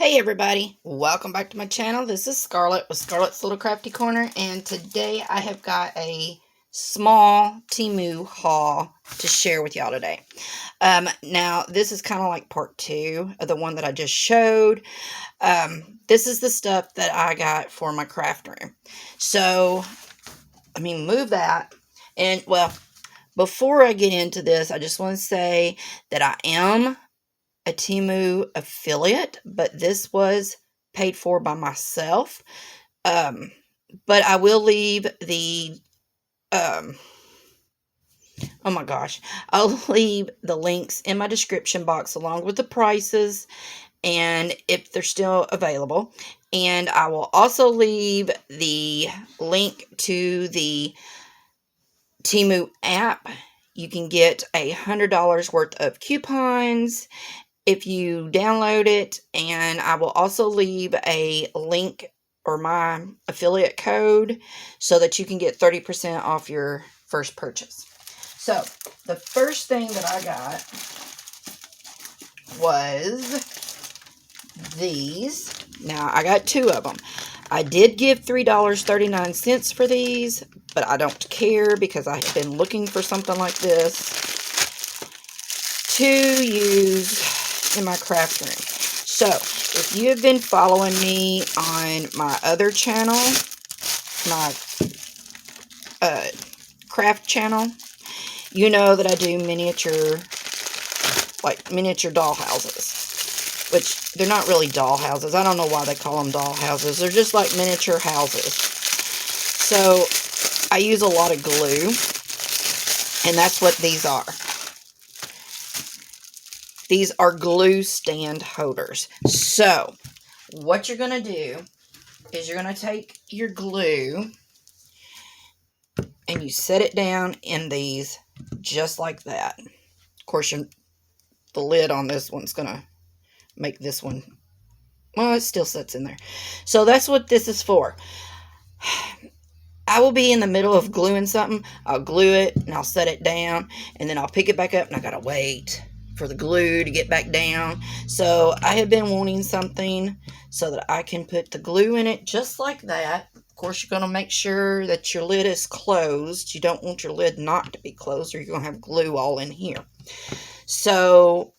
Hey everybody, welcome back to my channel. This is Scarlett with Scarlett's Little Crafty Corner, and today I have got a small Temu haul to share with y'all today. Now this is kind of like part 2 of the one that I just showed. This is the stuff that I got for my craft room. So, move that. And well, before I get into this, I just want to say that I am a Temu affiliate, but this was paid for by myself. But I will leave the oh my gosh, I'll leave the links in my description box along with the prices and if they're still available. And I will also leave the link to the Temu app. You can get $100 worth of coupons if you download it, and I will also leave a link or my affiliate code so that you can get 30% off your first purchase. So the first thing that I got was these. Now I got 2 of them. I did give $3.39 for these, but I don't care because I have been looking for something like this to use in my craft room. So if you have been following me on my other channel, my craft channel, you know that I do miniature doll houses, which they're not really doll houses. I don't know why they call them doll houses. They're just like miniature houses. So I use a lot of glue, and that's what these are. These are glue stand holders. So, what you're going to do is you're going to take your glue and you set it down in these just like that. Of course, the lid on this one's going to make this one, well, it still sits in there. So, that's what this is for. I will be in the middle of gluing something. I'll glue it and I'll set it down, and then I'll pick it back up and I got to wait for the glue to get back down. So I have been wanting something so that I can put the glue in it just like that. Of course, you're going to make sure that your lid is closed. You don't want your lid not to be closed, or you're going to have glue all in here. So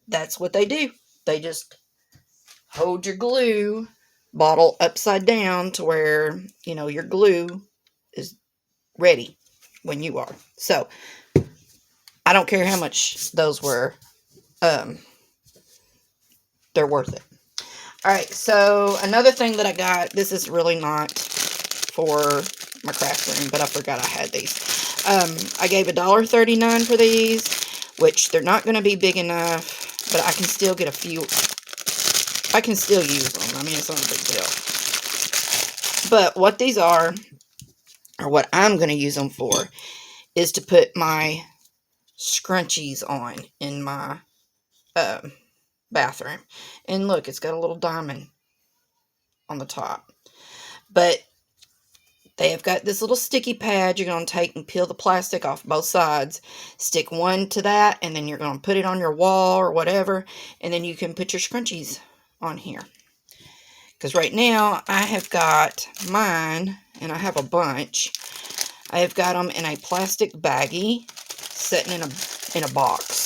that's what they do. They just hold your glue bottle upside down to where, your glue is ready when you are. So I don't care how much those were. They're worth it. Alright, so another thing that I got, this is really not for my craft room, but I forgot I had these. I gave $1.39 for these, which they're not going to be big enough, but I can still get a few. I can still use them. It's not a big deal. But what these are, or what I'm going to use them for, is to put my scrunchies on in my bathroom. And look, it's got a little diamond on the top. But they have got this little sticky pad you're going to take and peel the plastic off both sides. Stick one to that, and then you're going to put it on your wall or whatever, and then you can put your scrunchies on here. Because right now, I have got mine, and I have a bunch. I have got them in a plastic baggie, sitting in a box.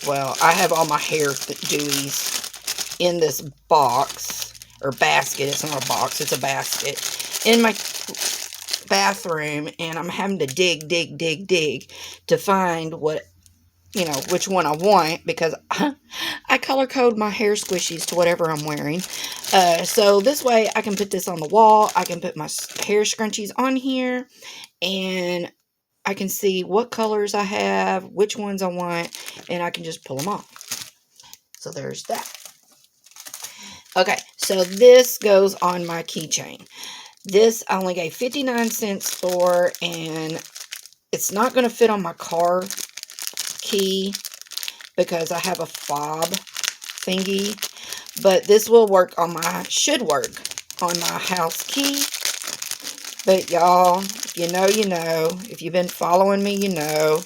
Well, I have all my hair dewies in this box, or basket. It's not a box, it's a basket, in my bathroom, and I'm having to dig to find which one I want, because I color code my hair squishies to whatever I'm wearing. So this way I can put this on the wall, I can put my hair scrunchies on here, and I can see what colors I have, which ones I want, and I can just pull them off. So there's that. Okay, so this goes on my keychain. This I only gave 59 cents for, and it's not going to fit on my car key because I have a fob thingy, but this will work on should work on my house key. But y'all, if you know, you know. If you've been following me, you know.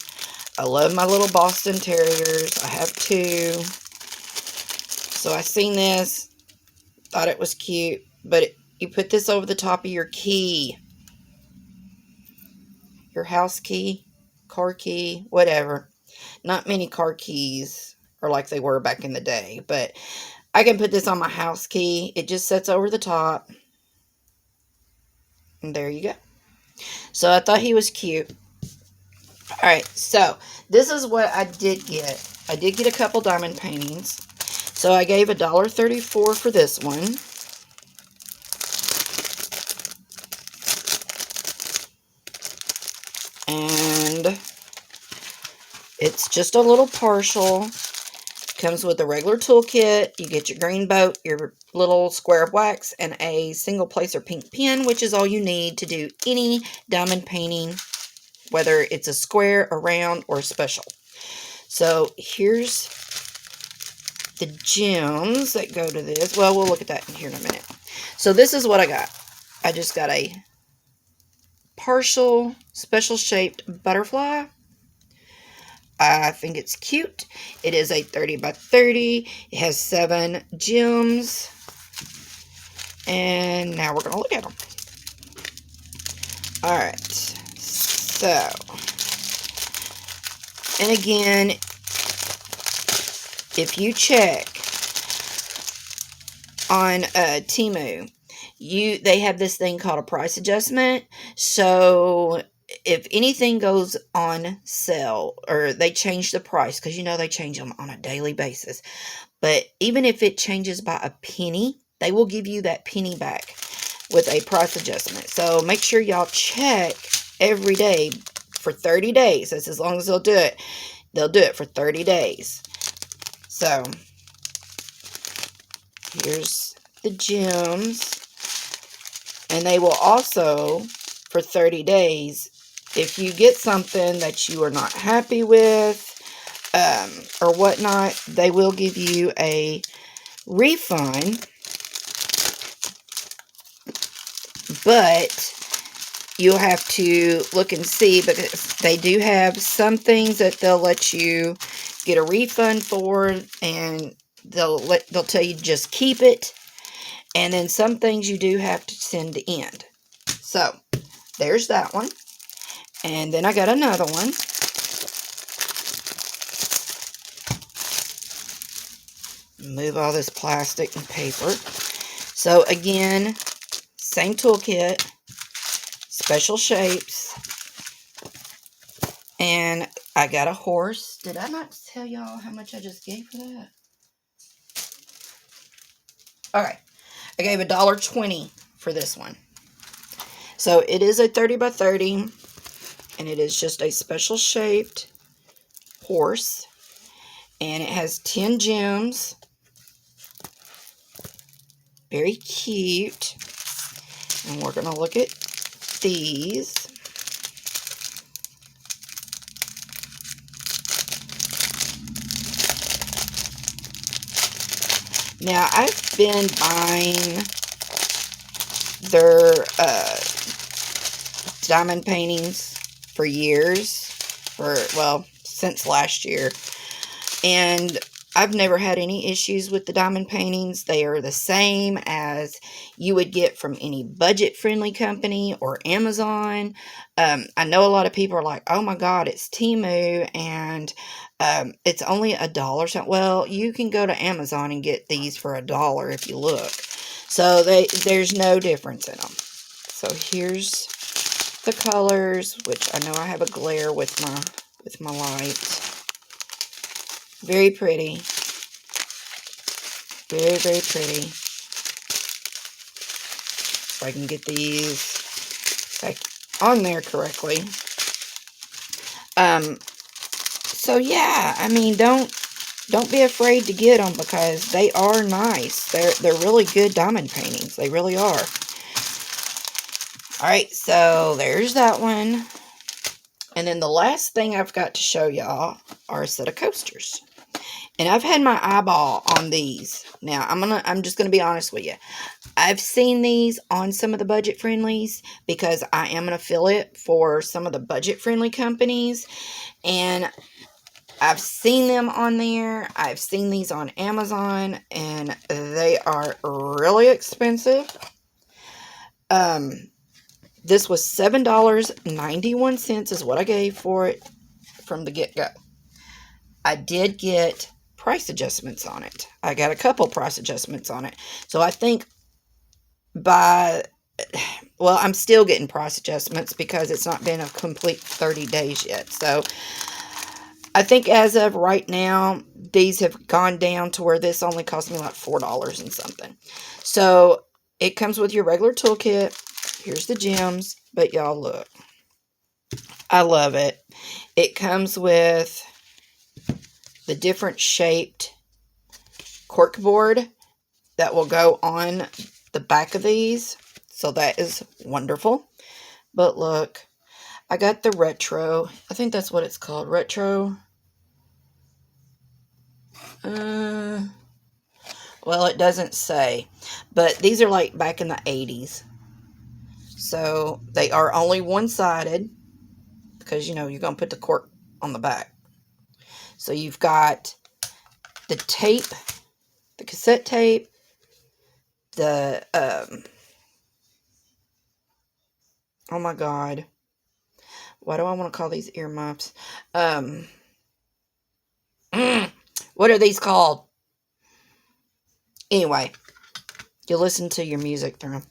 I love my little Boston Terriers. I have 2. So I seen this, thought it was cute, but you put this over the top of your key, your house key, car key, whatever. Not many car keys are like they were back in the day, but I can put this on my house key. It just sits over the top. And there you go. So I thought he was cute. Alright, so this is what I did get. I did get a couple diamond paintings. So I gave $1.34 for this one. And it's just a little partial. Comes with a regular toolkit. You get your green boat, your little square of wax, and a single placer pink pen, which is all you need to do any diamond painting, whether it's a square, a round, or a special. So here's the gems that go to this. Well, we'll look at that here in a minute. So this is what I got. I just got a partial special shaped butterfly. I think it's cute. It is a 30 by 30. It has 7 gems. And now we're going to look at them. Alright. So. And again, if you check on Temu, they have this thing called a price adjustment. So if anything goes on sale, or they change the price, because you know they change them on a daily basis, but even if it changes by a penny, they will give you that penny back with a price adjustment. So make sure y'all check every day for 30 days. That's as long as they'll do it. They'll do it for 30 days. So here's the gems. And they will also, for 30 days, if you get something that you are not happy with or whatnot, they will give you a refund. But you'll have to look and see, because they do have some things that they'll let you get a refund for, and they'll tell you to just keep it. And then some things you do have to send to end. So, there's that one. And then I got another one. Move all this plastic and paper. So, again, same toolkit. Special shapes. And I got a horse. Did I not tell y'all how much I just gave for that? Alright. I gave $1.20 for this one. So it is a 30 by 30, and it is just a special shaped horse, and it has 10 gems. Very cute. And we're going to look at these. Now, I've been buying their diamond paintings for years, since last year, and I've never had any issues with the diamond paintings. They are the same as you would get from any budget-friendly company or Amazon. I know a lot of people are like, oh my God, it's Temu, and it's only $1. Well, you can go to Amazon and get these for $1 if you look. So there's no difference in them. So here's the colors, which I know I have a glare with my light. Very pretty. Very, very pretty. If I can get these back on there correctly. So yeah, I mean, don't be afraid to get them, because they are nice. They're really good diamond paintings. They really are. Alright, so there's that one. And then the last thing I've got to show y'all are a set of coasters. And I've had my eyeball on these. Now, I'm just gonna be honest with you. I've seen these on some of the budget friendlies, because I am an affiliate for some of the budget friendly companies, and I've seen them on there. I've seen these on Amazon, and they are really expensive. This was $7.91 is what I gave for it from the get-go. I did get price adjustments on it. I got a couple price adjustments on it. So I think well, I'm still getting price adjustments because it's not been a complete 30 days yet. So I think as of right now, these have gone down to where this only cost me like $4 and something. So it comes with your regular toolkit. Here's the gems, but y'all look. I love it. It comes with the different shaped cork board that will go on the back of these. So that is wonderful. But look, I got the retro. I think that's what it's called. Retro. Well, it doesn't say. But these are like back in the 80s. So they are only one-sided. Because, you know, you're going to put the cork on the back. So you've got the tape, the cassette tape, the, oh my God. Why do I want to call these earmuffs? What are these called? Anyway, you listen to your music through them.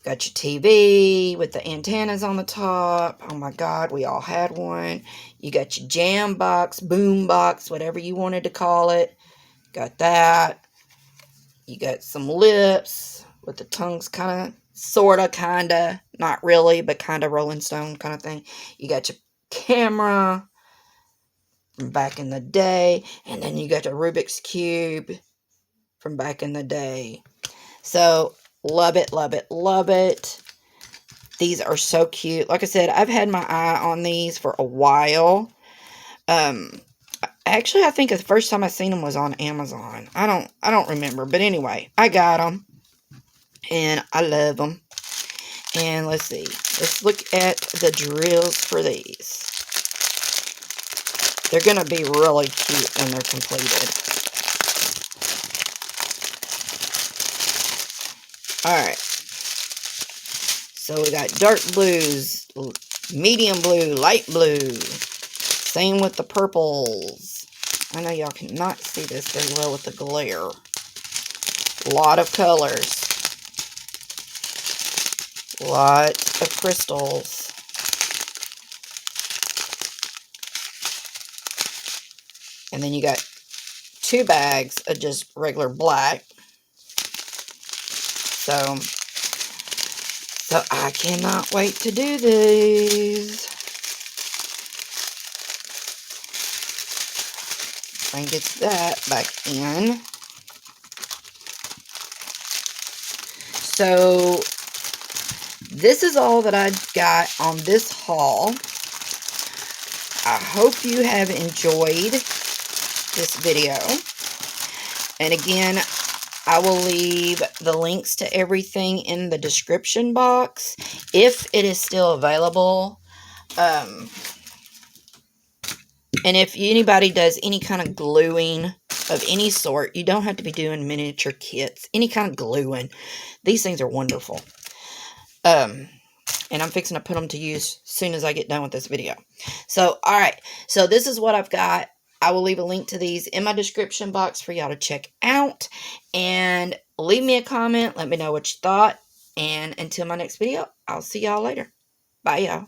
Got your TV with the antennas on the top. Oh my God, we all had one. You got your jam box, boom box, whatever you wanted to call it. Got that. You got some lips with the tongues kind of, sort of, kind of, not really, but kind of Rolling Stone kind of thing. You got your camera from back in the day. And then you got your Rubik's Cube from back in the day. So, love it, love it, love it. These are so cute. Like I said, I've had my eye on these for a while. Actually, I think the first time I seen them was on Amazon. I don't remember. But anyway, I got them. And I love them. And let's see. Let's look at the drills for these. They're going to be really cute when they're completed. Alright. So we got dark blues, medium blue, light blue. Same with the purples. I know y'all cannot see this very well with the glare. A lot of colors. A lot of crystals. And then you got 2 bags of just regular black. So I cannot wait to do these. And get that back in. So this is all that I got on this haul. I hope you have enjoyed this video. And again, I will leave the links to everything in the description box if it is still available. And if anybody does any kind of gluing of any sort, you don't have to be doing miniature kits. Any kind of gluing. These things are wonderful. And I'm fixing to put them to use as soon as I get done with this video. So, alright. So, this is what I've got. I will leave a link to these in my description box for y'all to check out. And leave me a comment. Let me know what you thought. And until my next video, I'll see y'all later. Bye, y'all.